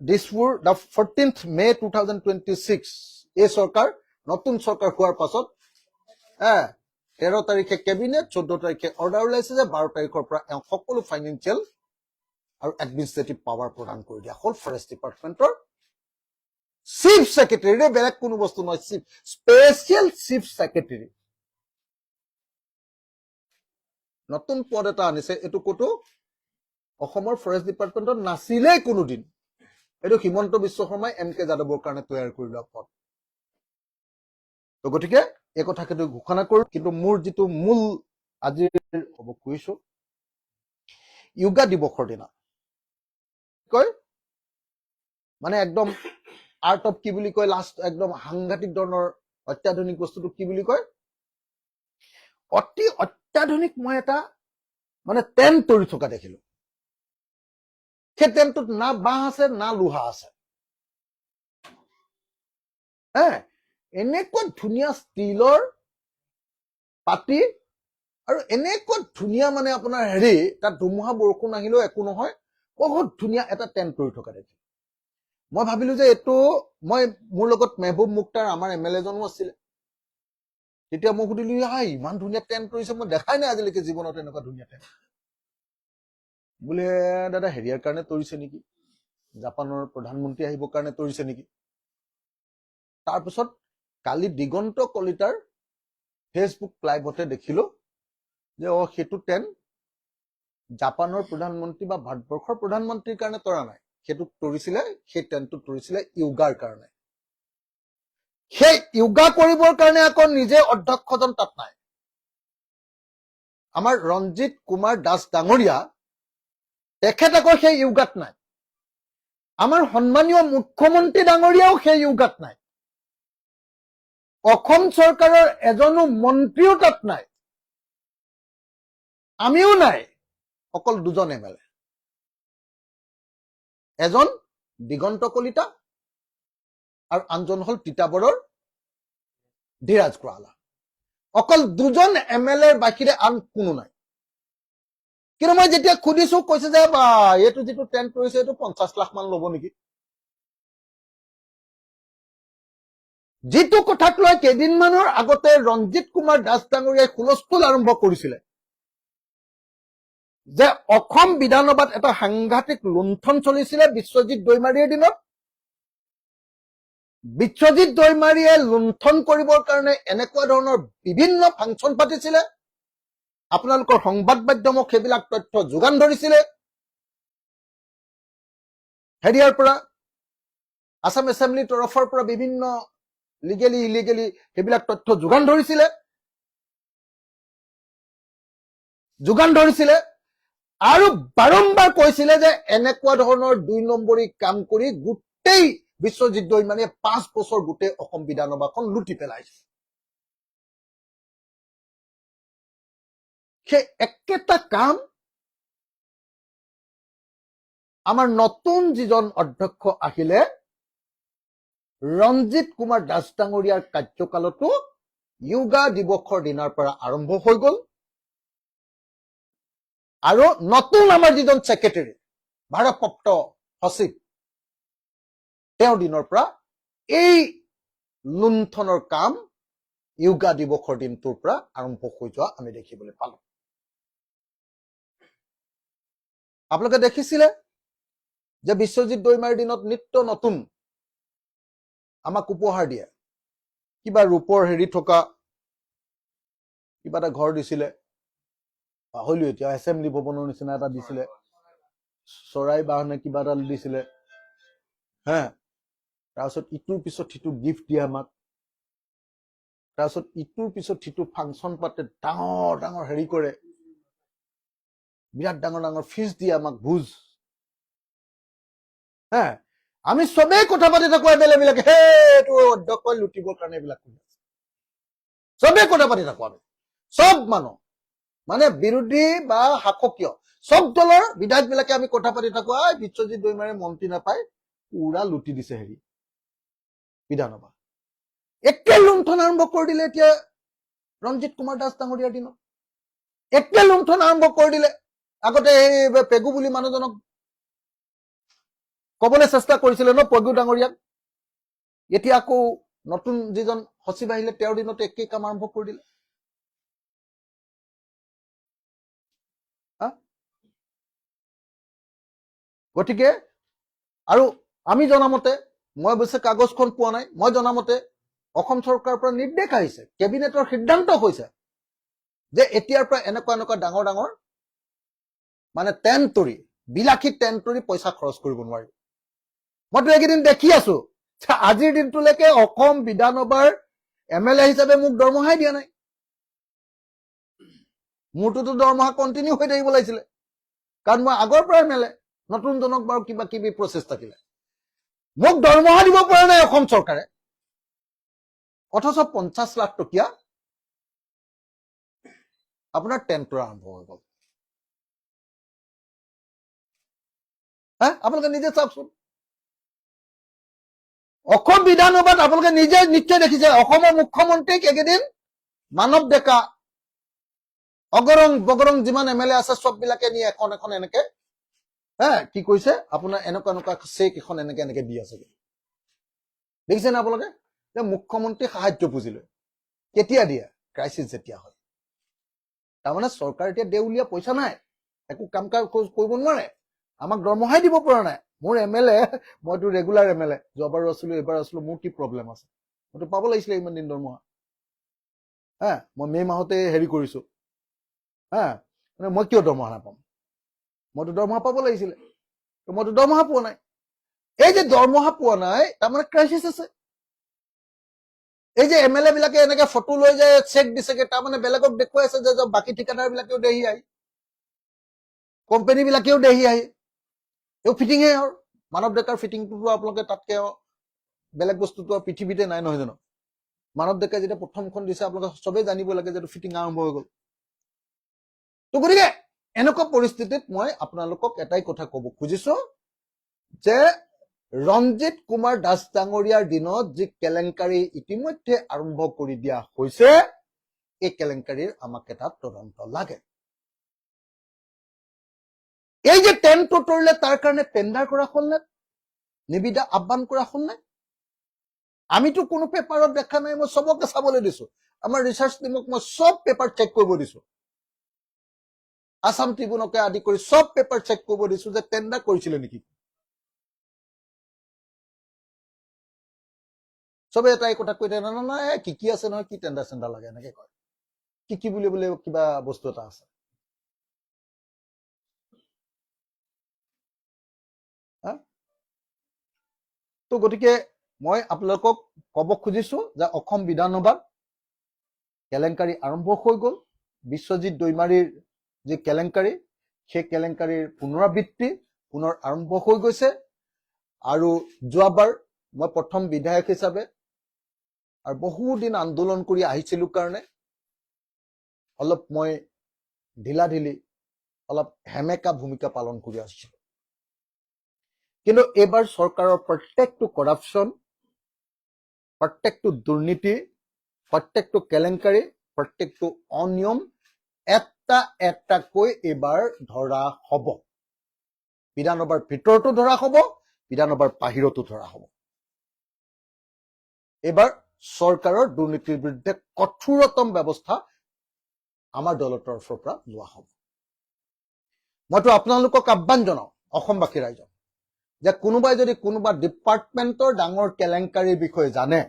Dispur the 14th May 2026. এই চৰকাৰ নতুন চৰকাৰ হোৱাৰ পাছত 13 তাৰিখে কেবিনেট, 14 তাৰিখে অৰ্ডাৰ ওলাইছে যে 12 তাৰিখৰ পৰা সকলো ফাইনেন্সিয়েল আৰু এডমিনিষ্ট্ৰেটিভ পাৱাৰ প্ৰদান কৰি দিয়া হ'ল ফৰেষ্ট ডিপাৰ্টমেণ্টৰ চিফ ছেক্ৰেটাৰী। বেলেগ কোনো বস্তু নহয়, স্পেচিয়েল চিফ ছেক্ৰেটাৰী। নতুন পদ এটা আনিছে, এইটো ক'তো অসমৰ ফৰেষ্ট ডিপাৰ্টমেণ্টত নাছিলেই কোনোদিন। এইটো হিমন্ত বিশ্ব শৰ্মাই এম কে যাদৱৰ কাৰণে তৈয়াৰ কৰি লোৱা পদ। তো গতিকে এই কথাকেইটো ঘোষণা কৰোঁ। কিন্তু মোৰ যিটো মূল আজিৰ হ'ব কৈছো, য়োগা দিৱসৰ দিনা কয় মানে একদম আৰ্ট অফ কি বুলি কয়, লাষ্ট একদম সাংঘাতিক ধৰণৰ অত্যাধুনিক বস্তুটো কি বুলি কয়, অতি অত্যাধুনিক মই এটা মানে টেণ্ট তৰি থকা দেখিলো। সেই টেণ্টটোত না বাঁহ আছে না লোহা আছে। এনেকুৱা ধুনীয়া ষ্টীলৰ পাতি আৰু এনেকুৱা ধুনীয়া মানে আপোনাৰ তাত ধুমুহা বৰষুণ আহিলেও একো নহয়, বহুত ধুনীয়া এটা টেণ্ট তৰি থকা দেখিলো। মই ভাবিলো যে এইটো মোৰ লগত মেহবুব মুক্তাৰ আমাৰ MLA জনো আছিলে। তেতিয়া মই সুধিলো, ইমান ধুনীয়া টেণ্ট তৰিছে, মই দেখাই নাই আজিলৈকে জীৱনত এনেকুৱা ধুনীয়া টেণ্ট। বোলে দাদা হেৰিয়াৰ কাৰণে তৰিছে নেকি, জাপানৰ প্ৰধানমন্ত্ৰী আহিবৰ কাৰণে তৰিছে নেকি। তাৰপিছত কালি দিগন্ত কলিতাৰ ফেচবুক লাইভতে দেখিলো যে সেইটো টেণ্ট জাপানৰ প্ৰধানমন্ত্ৰী বা ভাৰতবৰ্ষৰ প্ৰধানমন্ত্ৰীৰ কাৰণে তৰা নাই, সেইটো তৰিছিলে, সেই টেণ্টটো তৰিছিলে য়োগাৰ কাৰণে। সেই য়োগা কৰিবৰ কাৰণে আকৌ নিজে অধ্যক্ষজন তাত নাই। আমাৰ ৰঞ্জিত কুমাৰ দাস ডাঙৰীয়া, তেখেত আকৌ সেই য়োগাত নাই। আমাৰ সন্মানীয় মুখ্যমন্ত্ৰী ডাঙৰীয়াও সেই য়োগাত নাই। অসম চৰকাৰৰ এজনো মন্ত্ৰীও তাত নাই, আমিও নাই, অকল দুজন MLA। এজন দিগন্ত কলিতা আৰু আনজন হল তিতাবৰৰ ধীৰাজ কোৱালা। অকল দুজন MLAৰ বাহিৰে আন কোনো নাই। কিন্তু মই যেতিয়া সুধিছো, কৈছে যে এইটো যিটো টেণ্ট কৰিছে এইটো 50 লাখ মান ল'ব নেকি। যিটো কথাক লৈ কেইদিনমানৰ আগতে ৰঞ্জিত কুমাৰ দাস ডাঙৰীয়াই হুলস্থুল আৰম্ভ কৰিছিলে যে অসম বিধানসভাত এটা সাংঘাতিক লুণ্ঠন চলিছিলে বিশ্বজিৎ দৈমাৰীৰ দিনত। বিশ্বজিৎ দৈমাৰীয়ে লুণ্ঠন কৰিবৰ কাৰণে এনেকুৱা ধৰণৰ বিভিন্ন ফাংচন পাতিছিলে। আপোনালোকৰ সংবাদ মাধ্যমক সেইবিলাক তথ্য যোগান ধৰিছিলে। হেৰিয়াৰ পৰা আসাম এছেম্বলিৰ তৰফৰ পৰা বিভিন্ন লিগেলি ইলিগেলি সেইবিলাক তথ্য যোগান ধৰিছিলে আৰু বাৰম্বাৰ কৈছিলে যে এনেকুৱা ধৰণৰ 2 নম্বৰী কাম কৰি গোটেই বিশ্বজিৎ দৈমাৰীয়ে 5 বছৰ গোটেই অসম বিধানসভাখন লুটি পেলাইছে। সেই একেটা কাম আমাৰ নতুন যিজন অধ্যক্ষ আহিলে ৰঞ্জিত কুমাৰ দাস ডাঙৰীয়াৰ কাৰ্যকালতো য়োগা দিৱসৰ দিনাৰ পৰা আৰম্ভ হৈ গল। আৰু নতুন আমাৰ যিজন ছেক্ৰেটাৰী ভাৰপ্ৰাপ্ত সচিব, তেওঁৰ দিনৰ পৰা এই লুণ্ঠনৰ কাম য়োগা দিৱসৰ দিনটোৰ পৰা আৰম্ভ হৈ যোৱা আমি দেখিবলৈ পালো। আপোনালোকে দেখিছিলে যে বিশ্বজিৎ দৈমাৰীৰ দিনত নিত্য নতুন আমাক উপহাৰ দিয়ে। কিবা ৰূপৰ হেৰি থকা কিবা এটা ঘৰ দিছিলে, পাহৰিলো এতিয়া, এছেম্বলি ভৱনৰ নিচিনা এটা দিছিলে, চৰাই বাহনে কিবা এটা দিছিলে। হে তাৰপিছত ইটোৰ পিছত সিটো গিফ্ট দিয়ে আমাক তাৰপিছত ইটোৰ পিছত সিটো ফাংচন পাতে ডাঙৰ ডাঙৰ হেৰি কৰে বিৰাট ডাঙৰ ডাঙৰ ফিজ দিয়ে আমাক ভোজ হে আমি চবেই কথা পাতি থাকো এমএলএ বিলাকে সেইটো অধ্যক্ষই লুটিবৰ কাৰণে এইবিলাক কৰি আছে চবেই কথা পাতি থাকো আমি চব মানুহ মানে বিৰোধী বা শাসকীয় চব দলৰ বিধায়ক বিলাকে আমি কথা পাতি থাকো বিশ্বজিৎ দৈমাৰে মন্ত্ৰী নাপায় পুৰা লুটি দিছে হেৰি বিধানসভা একে লুণ্ঠন আৰম্ভ কৰি দিলে এতিয়া ৰঞ্জিত কুমাৰ দাস ডাঙৰীয়াৰ দিনত একে লুণ্ঠন আৰম্ভ কৰি দিলে আগতে এই পেগু বুলি মানুহজনক কবলৈ চেষ্টা কৰিছিলে ন পেগু ডাঙৰীয়াক এতিয়া আকৌ নতুন যিজন সচিব আহিলে তেওঁৰ দিনতে একেই কাম আৰম্ভ কৰি দিলে গতিকে আৰু আমি জনামতে মই অৱশ্যে কাগজখন পোৱা নাই মই জনামতে অসম চৰকাৰৰ পৰা নিৰ্দেশ আহিছে কেবিনেটৰ সিদ্ধান্ত হৈছে যে এতিয়াৰ পৰা এনেকুৱা এনেকুৱা ডাঙৰ ডাঙৰ মানে টেণ্টৰি বিলাসী টেণ্টৰি পইচা খৰচ কৰিব নোৱাৰিব মইতো এইকেইদিন দেখি আছো আজিৰ দিনটোলৈকে অসম বিধানসভাৰ এমএলএ হিচাপে মোক দৰমহাই দিয়া নাই মোৰটোতো দৰমহা কণ্টিনিউ হৈ থাকিব লাগিছিলে কাৰণ মই আগৰ পৰা এমএলএ নতুনজনক বাৰু কিবা কিবি প্ৰচেছ থাকিলে মোক দৰমহা দিব পৰা নাই অসম চৰকাৰে অথচ 50 লাখ টকীয়া আপোনাৰ টেণ্টৰ আৰম্ভ হৈ গ'ল আপোনালোকে নিজে চাওকচোন অসম বিধানসভাত আপোনালোকে নিজে নিশ্চয় দেখিছে অসমৰ মুখ্যমন্ত্ৰীক একেদিন মানৱ ডেকা অগৰং বগৰং যিমান এমএলএ আছে সব বিলাকে নি এখন এখন এনেকে কি কৈছে আপোনাৰ এনেকুৱা এনেকুৱা চেক এখন এনেকে এনেকে দি আছে দেখিছে না আপোনালোকে যে মুখ্যমন্ত্ৰী সাহায্য পুঁজিলৈ কেতিয়া দিয়ে ক্ৰাইচিছ যেতিয়া হয় তাৰমানে চৰকাৰ এতিয়া দেউলীয়া পইচা নাই একো কাম কাজ কৰিব নোৱাৰে আমাক দৰমহাই দিব পৰা নাই মোৰ এমএলএ মইতো ৰেগুলাৰ এমএলএ যোৱাবাৰো আছিলো এইবাৰ আছিলো মোৰ কি প্ৰব্লেম আছে মইতো পাব লাগিছিলে ইমান দিন দৰমহা মই মে মাহতে হেৰি কৰিছো মানে মই কিয় দৰমহা নাপাম মইতো দৰমহা পাব লাগিছিলে মইতো দৰমহা পোৱা নাই এই যে দৰমহা পোৱা নাই তাৰমানে ক্ৰাইচিছ আছে এই যে এমএলএ বিলাকে এনেকে ফটো লৈ যায় চেক দিছেগে তাৰমানে বেলেগক দেখুৱাই আছে যে বাকী ঠিকাদাৰ বিলাকেও দেহি আহি কোম্পানী বিলাকেও দেহি আহি এই ফিটিংহে আৰু মানৱ ডেকাৰ ফিটিংটোতো আপোনালোকে তাতকে বেলেগ বস্তুটো পৃথিৱীতে নাই নহয় জানো মানৱ ডেকাই যেতিয়া প্ৰথমখন দিছে আপোনালোকে চবেই জানিব লাগে যে ফিটিং আৰম্ভ হৈ গ'ল তো গতিকে এনেকুৱা পৰিস্থিতিত মই আপোনালোকক এটাই কথা ক'ব খুজিছো যে ৰঞ্জিত কুমাৰ দাস ডাঙৰীয়াৰ দিনত যি কেলেংকাৰী ইতিমধ্যে আৰম্ভ কৰি দিয়া হৈছে এই কেলেংকাৰীৰ আমাক এটা তদন্ত লাগে এই যে টেণ্ট তৰিলে তাৰ কাৰণে টেণ্ডাৰ কৰা হ'ল নে নিবিদা আহ্বান কৰা হ'ল নে আমিতো কোনো পেপাৰত দেখা নাই মই চবকে চাবলৈ দিছো আমাৰ ৰিচাৰ্চ টিমক মই সব পেপাৰ চেক কৰিব দিছো আসাম ট্ৰিবিউনকে আদি কৰি সব পেপাৰ চেক কৰিব দিছো যে টেণ্ডাৰ কৰিছিলে নেকি চবে এটাই কথা কৈ থাকে না কি আছে নহয় কি টেণ্ডাৰ চেণ্ডাৰ লাগে এনেকে কয় কি বুলি বোলে কিবা বস্তু এটা আছে তো গতিকে মই আপোনালোকক ক'ব খুজিছো যে অসম বিধানসভাত কেলেংকাৰী আৰম্ভ হৈ গ'ল বিশ্বজিৎ দৈমাৰীৰ যি কেলেংকাৰী সেই কেলেংকাৰীৰ পুনৰাবৃত্তি পুনৰ আৰম্ভ হৈ গৈছে আৰু যোৱাবাৰ মই প্ৰথম বিধায়ক হিচাপে আৰু বহুদিন আন্দোলন কৰি আহিছিলো কাৰণে অলপ মই ঢিলাঢিলি অলপ হেমেকা ভূমিকা পালন কৰি আহিছিলো কিন্তু এইবাৰ চৰকাৰৰ প্ৰত্যেকটো কৰাপশ্যন প্ৰত্যেকটো দুৰ্নীতি প্ৰত্যেকটো কেলেংকাৰী প্ৰত্যেকটো অনিয়ম এটা এটাকৈ এইবাৰ ধৰা হ'ব বিধানসভাৰ ভিতৰতো ধৰা হ'ব বিধানসভাৰ বাহিৰতো ধৰা হ'ব এইবাৰ চৰকাৰৰ দুৰ্নীতিৰ বিৰুদ্ধে কঠোৰতম ব্যৱস্থা আমাৰ দলৰ তৰফৰ পৰা লোৱা হ'ব মইতো আপোনালোকক আহ্বান জনাও অসমবাসী ৰাইজক যে কোনোবাই যদি কোনোবা ডিপাৰ্টমেণ্টৰ ডাঙৰ কেলেংকাৰীৰ বিষয়ে জানে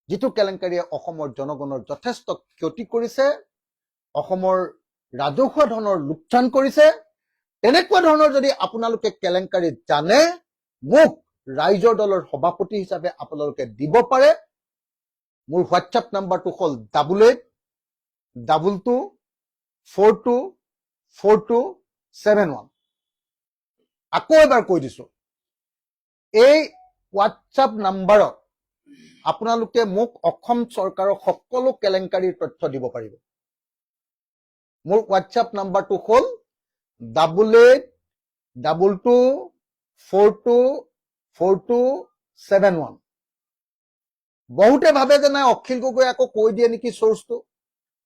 যিটো কেলেংকাৰীয়ে অসমৰ জনগণৰ যথেষ্ট ক্ষতি কৰিছে অসমৰ ৰাজহুৱা ধনৰ লোকচান কৰিছে তেনেকুৱা ধৰণৰ যদি আপোনালোকে কেলেংকাৰী জানে মোক ৰাইজৰ দলৰ সভাপতি হিচাপে আপোনালোকে দিব পাৰে। মোৰ হোৱাটছআপ নাম্বাৰটো হ'ল 8822424271। আকৌ এবাৰ কৈ দিছো, এই হোৱাটছআপ নাম্বাৰত আপোনালোকে মোক অসম চৰকাৰৰ সকলো কেলেংকাৰীৰ তথ্য দিব পাৰিব। মোৰ হোৱাটছআপ নাম্বাৰটো হ'ল 8822424271। বহুতে ভাবে যে নাই অখিল গগৈ আকৌ কৈ দিয়ে নেকি চ'ৰ্চটো।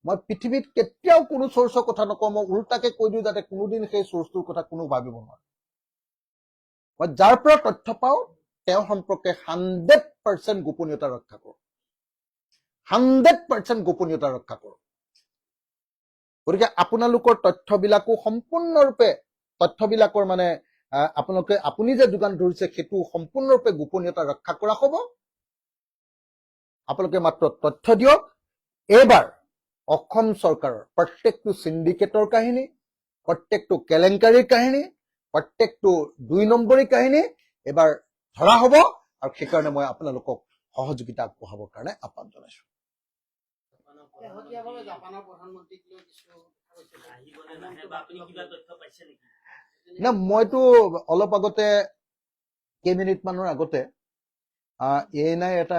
মই পৃথিৱীত কেতিয়াও কোনো চ'ৰ্চৰ কথা নকওঁ, মই উল্টাকে কৈ দিওঁ যাতে কোনোদিন সেই চ'ৰ্চটোৰ কথা কোনো ভাবিব নোৱাৰে। মই যাৰ পৰা তথ্য পাওঁ তেওঁ সম্পৰ্কে 100% গোপনীয়তা ৰক্ষা কৰোঁ, 100% গোপনীয়তা ৰক্ষা কৰোঁ। গতিকে আপোনালোকৰ তথ্যবিলাকো সম্পূৰ্ণৰূপে তথ্যবিলাকৰ মানে আপুনি যে যোগান ধৰিছে সেইটো সম্পূৰ্ণৰূপে গোপনীয়তা ৰক্ষা কৰা হ'ব। আপোনালোকে মাত্ৰ তথ্য দিয়ক। এইবাৰ অসম চৰকাৰৰ প্ৰত্যেকটো চিণ্ডিকেটৰ কাহিনী, প্ৰত্যেকটো কেলেংকাৰীৰ কাহিনী, প্ৰত্যেকটো 2 নম্বৰী কাহিনী এবাৰ ধৰা হ'ব, আৰু সেইকাৰণে মই আপোনালোকক সহযোগিতা আগবঢ়াবৰ কাৰণে আহ্বান জনাইছো। না, মইতো অলপ আগতে কেইমিনিট মানৰ আগতে ANIৰ এটা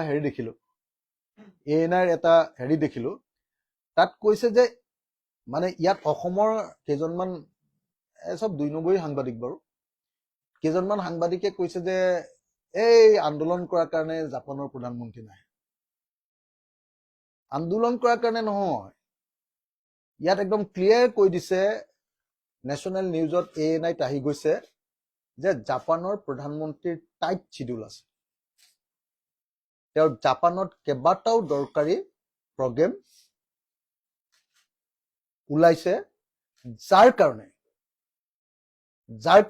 হেৰি দেখিলো। তাত কৈছে যে মানে ইয়াত অসমৰ কেইজনমান চব 2 নম্বৰী সাংবাদিক বাৰু, কেইজনমান সাংবাদিকে কৈছে যে এই আন্দোলন কৰাৰ কাৰণে জাপানৰ প্ৰধানমন্ত্ৰী নাহে। আন্দোলন কৰাৰ কাৰণে নহয়, ইয়াত একদম ক্লিয়াৰ কৈ দিছে, নেশ্যনেল নিউজত ANIত আহি গৈছে যে জাপানৰ প্ৰধানমন্ত্ৰীৰ টাইট শিডিউল আছে। তেওঁৰ জাপানত কেইবাটাও দৰকাৰী প্ৰগ্ৰেম ওলাইছে, যাৰ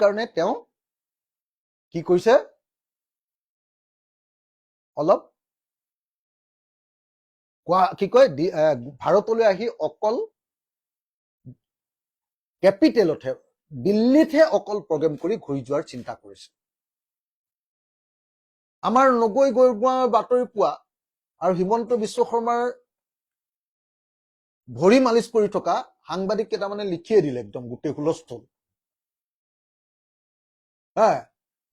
কাৰণে তেওঁ কি কৈছে, অলপ ভাৰতলৈ আহি অকল কেপিটেলতহে, দিল্লীতহে অকল প্ৰগ্ৰেম কৰি ঘূৰি যোৱাৰ চিন্তা কৰিছে। আমাৰ নগৈ গড়গাঁৱৰ বাতৰি পোৱা আৰু হিমন্ত বিশ্ব শৰ্মাৰ ভৰি মালিচ কৰি থকা সাংবাদিক কেইটামানে লিখিয়ে দিলে একদম গোটেই হুলস্থুল।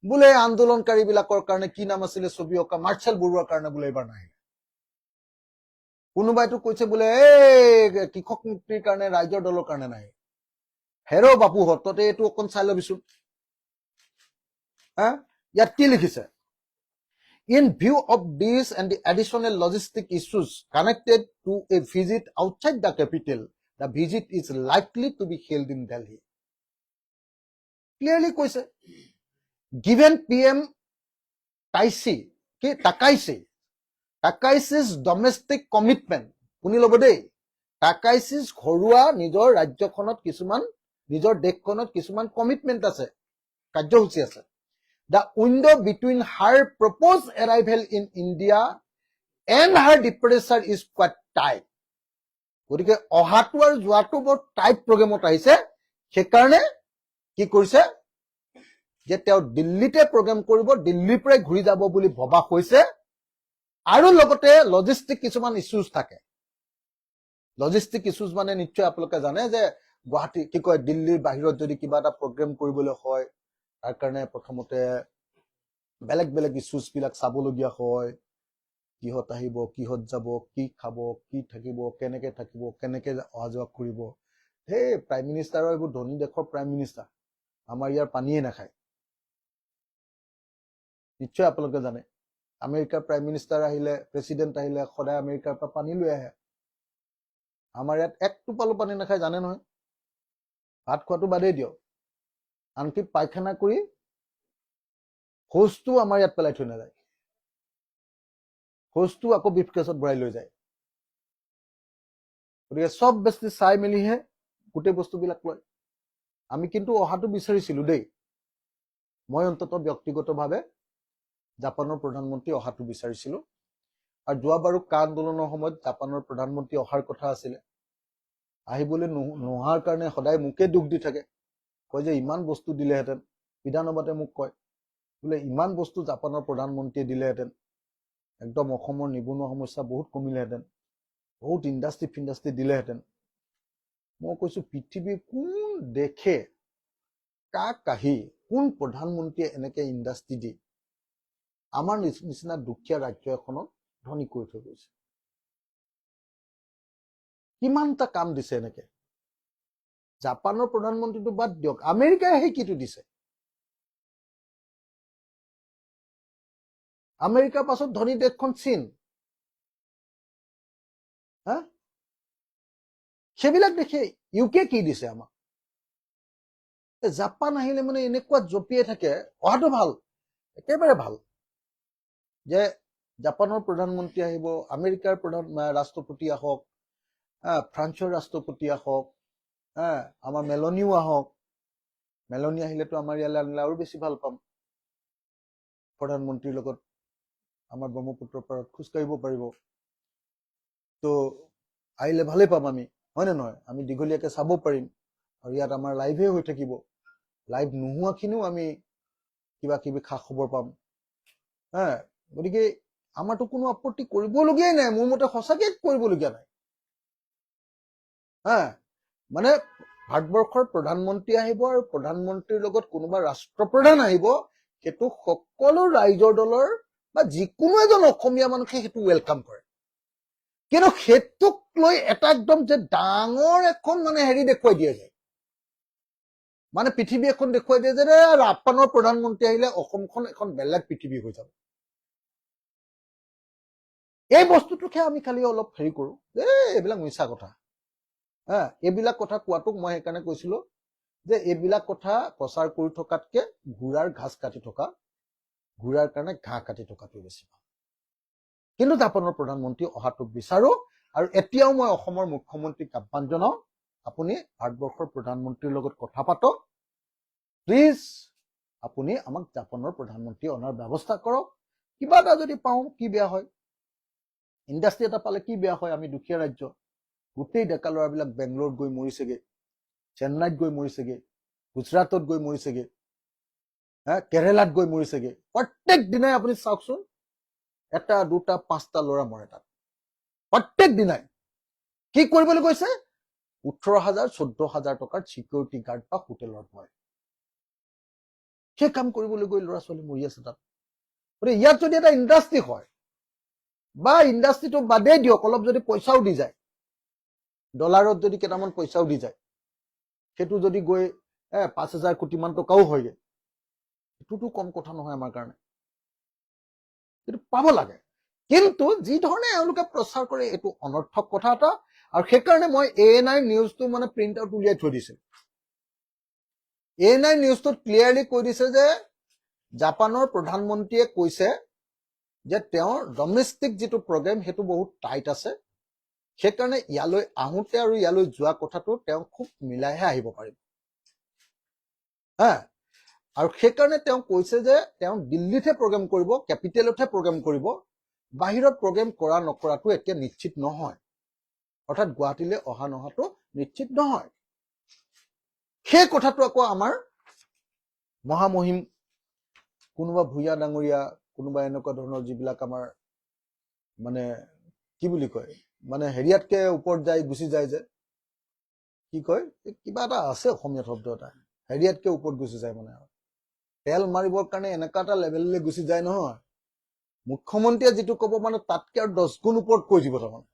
বোলে আন্দোলনকাৰী বিলাকৰ কাৰণে কি নাম আছিলে ছবি অঁকা মাৰ্চেল বৰুৱাৰ কাৰণে বোলে এইবাৰ নাহিলে। কোনোবাইতো কৈছে বোলে এই কৃষক মুক্তিৰ কাৰণে ৰাইজৰ দলৰ কাৰণে নাহিলে। হেৰ বাপুহঁত, ততে এইটো অকণ চাই লবিচোন। ইয়াত কি লিখিছে? In view of this and the additional logistic issues connected to a visit outside the capital, the visit is likely to be held in Delhi. Clearly কৈছে, given PM Takaichi's domestic commitment, শুনি ল'ব দেই, Takaichi's ঘৰুৱা নিজৰ ৰাজ্যখনত কিছুমান, নিজৰ দেশখনত কিছুমান কমিটমেণ্ট আছে, কাৰ্যসূচী আছে। The window between her proposed arrival in India and her departure is quite tight. গতিকে অহাটো আৰু যোৱাটো বৰ টাইট প্ৰগ্ৰেমত আহিছে। সেইকাৰণে কি কৰিছে যে তেওঁ দিল্লীতে প্ৰগ্ৰেম কৰিব, দিল্লীৰ পৰাই ঘূৰি যাব বুলি ভবা হৈছে। আৰু লগতে লজিষ্টিক কিছুমান ইছ্যুজ থাকে। লজিষ্টিক ইছ্যুজ মানে নিশ্চয় আপোনালোকে জানে যে গুৱাহাটী দিল্লীৰ বাহিৰত যদি কিবা এটা প্ৰগ্ৰেম কৰিবলৈ হয়, তাৰ কাৰণে প্ৰথমতে বেলেগ বেলেগ ইছ্যুজ বিলাক চাবলগীয়া হয়। কিহত আহিব, কিহত যাব, কি খাব, কি থাকিব, কেনেকে অহা যোৱা কৰিব। সেই প্ৰাইম মিনিষ্টাৰৰ, এইবোৰ ধনী দেশৰ প্ৰাইম মিনিষ্টাৰ, আমাৰ ইয়াৰ পানীয়ে নাখায়। নিশ্চয় আপোনালোকে জানে, আমেৰিকাৰ প্ৰাইম মিনিষ্টাৰ আহিলে, প্ৰেচিডেণ্ট আহিলে সদায় আমেৰিকাৰ পৰা পানী লৈ আহে। আমাৰ ইয়াত এক টোপালো পানী নাখায়, জানে নহয়। ভাত খোৱাটো বাদেই দিয়ক, আনকি পায়খানা কৰি শৌচটো আমাৰ ইয়াত পেলাই থৈ নাযায়, শৌচটো আকৌ ব্ৰিফকেছত ভৰাই লৈ যায়। গতিকে চব বেছি চাই মেলিহে গোটেই বস্তুবিলাক লয়। আমি কিন্তু অহাটো বিচাৰিছিলো দেই, মই অন্ততঃ ব্যক্তিগতভাৱে জাপানৰ প্ৰধানমন্ত্ৰী অহাটো বিচাৰিছিলো। আৰু যোৱাবাৰো কা আন্দোলনৰ সময়ত জাপানৰ প্ৰধানমন্ত্ৰী অহাৰ কথা আছিলে, আহিবলৈ নোহাৰ কাৰণে সদায় মোকে দুখ দি থাকে, কয় যে ইমান বস্তু দিলেহেঁতেন। বিধানসভাতে মোক কয় বোলে ইমান বস্তু জাপানৰ প্ৰধানমন্ত্ৰীয়ে দিলেহেঁতেন, একদম অসমৰ নিবনুৱা সমস্যা বহুত কমিলেহেঁতেন, বহুত ইণ্ডাষ্ট্ৰী দিলেহেঁতেন। মই কৈছো পৃথিৱীৰ কোন দেশে কাক কাহি কোন প্ৰধানমন্ত্ৰীয়ে এনেকে ইণ্ডাষ্ট্ৰী দি আমাৰ নিচিনা দুখীয়া ৰাজ্য এখনত ধনী কৰি থৈ গৈছে? কিমানটা কাম দিছে এনেকে? জাপানৰ প্ৰধানমন্ত্ৰীটো বাদ দিয়ক, আমেৰিকাই সেই কিটো দিছে। আমেৰিকাৰ পাছত ধনী দেশখন চীন। হা, সেইবিলাক দেখে ইউকে কি দিছে আমাক? জাপান আহিলে মানে এনেকুৱা জঁপিয়াই থাকে, অহাটো ভাল, একেবাৰে ভাল যে জাপানৰ প্ৰধানমন্ত্ৰী আহিব, আমেৰিকাৰ ৰাষ্ট্ৰপতি আহক, ফ্ৰান্সৰ ৰাষ্ট্ৰপতি আহক, আমাৰ মেলনিও আহক। মেলনি আহিলেতো আমাৰ ইয়ালৈ আনিলে আৰু বেছি ভাল পাম। প্ৰধানমন্ত্ৰীৰ লগত আমাৰ ব্ৰহ্মপুত্ৰৰ পাৰত খোজকাঢ়িব পাৰিব, তো আহিলে ভালেই পাম আমি, হয় নে নহয়? আমি দীঘলীয়াকে চাব পাৰিম, আৰু ইয়াত আমাৰ লাইভে হৈ থাকিব। লাইভ নোহোৱাখিনিও আমি কিবা কিবি খা খবৰ পাম। গতিকে আমাৰতো কোনো আপত্তি কৰিবলগীয়াই নাই, মোৰ মতে সঁচাকে কৰিবলগীয়া নাই। মানে ভাৰতবৰ্ষৰ প্ৰধানমন্ত্ৰী আহিব আৰু প্ৰধানমন্ত্ৰীৰ লগত কোনোবা ৰাষ্ট্ৰপ্ৰধান আহিব, সেইটো সকলো ৰাইজৰ দলৰ বা যিকোনো এজন অসমীয়া মানুহে সেইটো ৱেলকাম কৰে। কিন্তু সেইটোক লৈ এটা একদম যে ডাঙৰ এখন মানে হেৰি দেখুৱাই দিয়ে যায়, মানে পৃথিৱী এখন দেখুৱাই দিয়ে যে জাপানৰ প্ৰধানমন্ত্ৰী আহিলে অসমখন এখন বেলেগ পৃথিৱী হৈ যাব। এই বস্তুটোকে আমি খালি অলপ হেৰি কৰো, এইবিলাক মিছা কথা। এইবিলাক কথা কোৱাটোক মই সেইকাৰণে কৈছিলো যে এইবিলাক কথা প্ৰচাৰ কৰি থকাতকে ঘোঁৰাৰ ঘাস কাটি থকা, ঘোঁৰাৰ কাৰণে ঘাঁহ কাটি থকাটো বেছি ভাল। কিন্তু জাপানৰ প্ৰধানমন্ত্ৰী অহাটো বিচাৰো, আৰু এতিয়াও মই অসমৰ মুখ্যমন্ত্ৰীক আহ্বান জনাও, আপুনি ভাৰতবৰ্ষৰ প্ৰধানমন্ত্ৰীৰ লগত কথা পাতক, প্লিজ আপুনি আমাক জাপানৰ প্ৰধানমন্ত্ৰী অনাৰ ব্যৱস্থা কৰক। কিবা এটা যদি পাওঁ কি বেয়া হয়, ইণ্ডাষ্ট্ৰী এটা পালে কি বেয়া হয়? আমি দুখীয়া ৰাজ্য, গোটেই ডেকা ল'ৰাবিলাক বেংগলোৰত গৈ মৰিছেগে, চেন্নাইত গৈ মৰিছেগে, গুজৰাটত গৈ মৰিছেগে, কেৰেলাত গৈ মৰিছেগে। প্ৰত্যেক দিনাই আপুনি চাওকচোন, এটা দুটা পাঁচটা ল'ৰা মৰে তাত, প্ৰত্যেক দিনাই। কি কৰিবলৈ গৈছে? 18,000 14,000 টকাৰ চিকিউৰিটি গাৰ্ড বা হোটেলত মৰে। সেই কাম কৰিবলৈ গৈ ল'ৰা ছোৱালী মৰি আছে তাত। গতিকে ইয়াত যদি এটা ইণ্ডাষ্ট্ৰী হয়, বা ইণ্ডাষ্ট্ৰীটো বাদেই দিয়ক, অলপ যদি পইচাও দি যায়, ডলাৰত যদি কেইটামান পইচাও দি যায়, সেইটো যদি গৈ 5,000 কোটি মান টকাও হয়গে, সেইটোতো কম কথা নহয় আমাৰ কাৰণে। সেইটো পাব লাগে। কিন্তু যি ধৰণে এওঁলোকে প্ৰচাৰ কৰে এইটো অনৰ্থক কথা এটা, আৰু সেইকাৰণে মই ANI নিউজটো মানে প্ৰিণ্ট আউট উলিয়াই থৈ দিছো। ANI নিউজটোত ক্লিয়াৰলি কৈ দিছে যে জাপানৰ প্ৰধানমন্ত্ৰীয়ে কৈছে যে তেওঁৰ ডমেষ্টিক যিটো প্ৰগ্ৰেম সেইটো বহুত টাইট আছে, সেইকাৰণে ইয়ালৈ আহোঁতে আৰু ইয়ালৈ যোৱা কথাটো তেওঁ খুব মিলাইহে আহিব পাৰিব। আৰু সেইকাৰণে তেওঁ কৈছে যে তেওঁ দিল্লীতহে প্ৰগ্ৰেম কৰিব, কেপিটেলতহে প্ৰগ্ৰেম কৰিব, বাহিৰত প্ৰগ্ৰেম কৰা নকৰাটো এতিয়া নিশ্চিত নহয়, অৰ্থাৎ গুৱাহাটীলৈ অহা নহাটো নিশ্চিত নহয়। সেই কথাটো আকৌ আমাৰ মহামহিম কোনোবা ভূঞা ডাঙৰীয়া, কোনোবা এনেকুৱা ধৰণৰ যিবিলাক আমাৰ মানে কি বুলি কয়, মানে হেৰিয়াতকে ওপৰত যায় গুচি যায় যে, কি কয়, কিবা এটা আছে অসমীয়া শব্দ এটা, হেৰিয়াতকে ওপৰত গুচি যায়, মানে তেল মাৰিবৰ কাৰণে এনেকুৱা এটা লেভেললৈ গুচি যায় নহয়, মুখ্যমন্ত্ৰীয়ে যিটো কব মানে তাতকে আৰু 10 গুণ ওপৰত কৈ দিব। তাৰমানে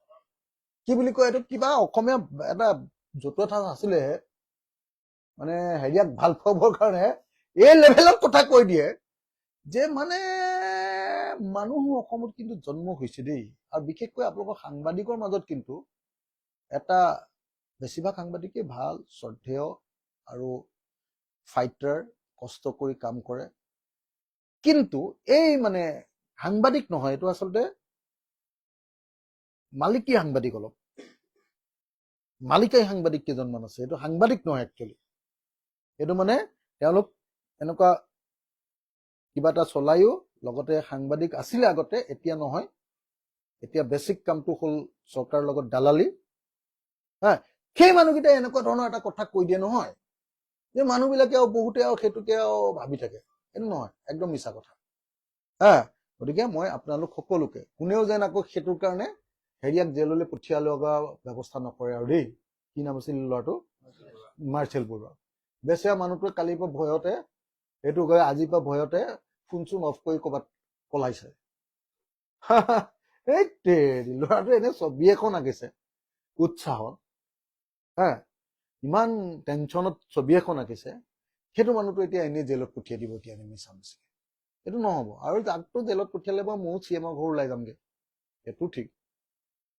কি বুলি কয় এইটো, কিবা অসমীয়া এটা জতুৱা ঠাঁচ আছিলে, মানে হেৰিয়াক ভাল পাবৰ কাৰণে এই লেভেলত কথা কৈ দিয়ে যে মানে মানুহ অসমত কিন্তু জন্ম হৈছে দেই। আৰু বিশেষকৈ আপোনালোকৰ সাংবাদিকৰ মাজত কিন্তু এটা, বেছিভাগ সাংবাদিকে ভাল, শ্ৰদ্ধেয় আৰু ফাইটাৰ, কষ্ট কৰি কাম কৰে, কিন্তু এই মানে সাংবাদিক নহয়, এইটো আচলতে মালিকী সাংবাদিক, অলপ মালিকাই সাংবাদিক কেইজনমান আছে, এইটো সাংবাদিক নহয় একচুৱেলি, এইটো মানে তেওঁলোক এনেকুৱা কিবা এটা চলায়ো লগতে সাংবাদিক আছিলে আগতে, এতিয়া নহয়, এতিয়া বেছিক কামটো হ'ল চৰকাৰৰ লগত দালালি। সেই মানুহকেইটাই এনেকুৱা ধৰণৰ এটা কথা কৈ দিয়ে নহয়, যে মানুহবিলাকে আৰু বহুতে আৰু সেইটোকে আৰু ভাবি থাকে, এইটো নহয়, একদম মিছা কথা। হা, গতিকে মই আপোনালোক সকলোকে কোনেও যেন আকৌ সেইটোৰ কাৰণে হেৰিয়াক জেললৈ পঠিয়াই লগা ব্যৱস্থা নকৰে আৰু দেই। কি নাম আছিল ল'ৰাটো? মাৰ্চেল বৰুৱা। বেচেৰা মানুহটোৱে কালিৰ পৰা ভয়তে এইটো কয়, আজিৰ পৰা ভয়তে ফোন চোন অফ কৰি ক'ৰবাত পলাইছে। এই তেৰি, ল'ৰাটোৱে এনে ছবি এখন আঁকিছে উৎসাহত, হা, ইমান টেনচনত ছবি এখন আঁকিছে, সেইটো মানুহটো এতিয়া এনেই জেলত পঠিয়াই দিব এতিয়া মিছা মিছি। এইটো নহ'ব। আৰু তাকতো জেলত পঠিয়ালে বাৰু ময়ো চিএমৰ ঘৰ ওলাই যামগে, সেইটো ঠিক।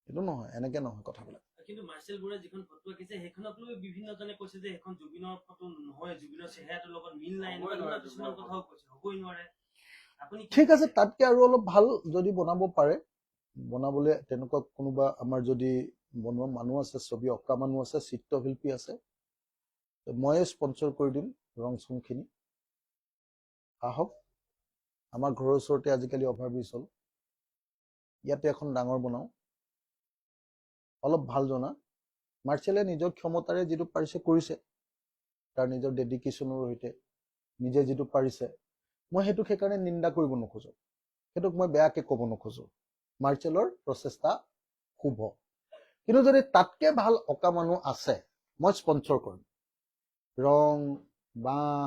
এইটো নহয়, এনেকে নহয় কথাবিলাক। কিন্তু মাৰ্চেল বৰুৱাই যিখন ফটো আঁকিছে সেইখনক লৈ বিভিন্নজনে কৈছে যে সেইখন জুবিনৰ ফটো নহয়, জুবিনৰ চেহেৰাটোৰ লগত মিল নাই, এনেকুৱা কিছুমান কথাও কৈছে, হ'বই নোৱাৰে। আপুনি ঠিক আছে, তাতকে আৰু অলপ ভাল যদি বনাব পাৰে, বনাবলৈ তেনেকুৱা কোনোবা আমাৰ যদি বনোৱা মানুহ আছে, ছবি অঁকা মানুহ আছে, চিত্ৰশিল্পী আছে, ময়ে স্পনচৰ কৰি দিম ৰং চংখিনি। আহক, আমাৰ ঘৰৰ ওচৰতে আজিকালি অভাৰব্ৰিজ হ'ল, ইয়াতে এখন ডাঙৰ বনাওঁ, অলপ ভাল জনা। মাৰ্চেলে নিজৰ ক্ষমতাৰে যিটো পাৰিছে কৰিছে, তাৰ নিজৰ ডেডিকেশ্যনৰ সৈতে নিজে যিটো পাৰিছে, মই সেইটোক সেইকাৰণে নিন্দা কৰিব নোখোজো, সেইটোক মই বেয়াকে ক'ব নোখোজো। মাৰ্চেলৰ প্ৰচেষ্টা শুভ, কিন্তু যদি তাতকে ভাল অঁকা মানুহ আছে মই স্পনচৰ কৰিম। ৰং, বাঁহ,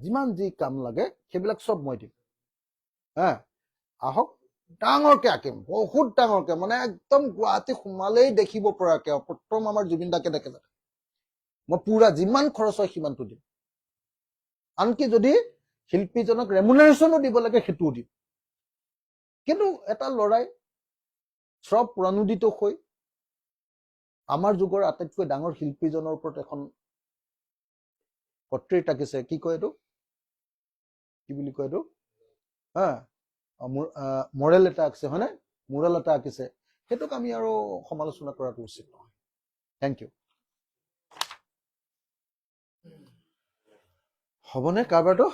যিমান যি কাম লাগে সেইবিলাক চব মই দিম। আহক, ডাঙৰকে আঁকিম, বহুত ডাঙৰকে, মানে একদম গুৱাহাটী সোমালেই দেখিব পৰাকে, প্ৰথম আমাৰ জুবিন দাকে দেখে যাতে মই পুৰা যিমান খৰচ হয় সিমানটো দিম। আনকি যদি শিল্পীজনক ৰেমুনাৰেশ্যনো দিব লাগে সেইটোও দিম। কিন্তু এটা ল'ৰাই চব প্ৰণোদিত হৈ আমাৰ যুগৰ আটাইতকৈ ডাঙৰ শিল্পীজনৰ ওপৰত এখন পৰ্ট্ৰেইট আঁকিছে, কি কয় এইটো, কি বুলি কয় এইটো, মৰেল এটা আঁকিছে, হয়নে, মুৰেল এটা আঁকিছে, সেইটোক আমি আৰু সমালোচনা কৰাটো উচিত নহয়। Thank you. হ'বনে কাৰবাৰটো?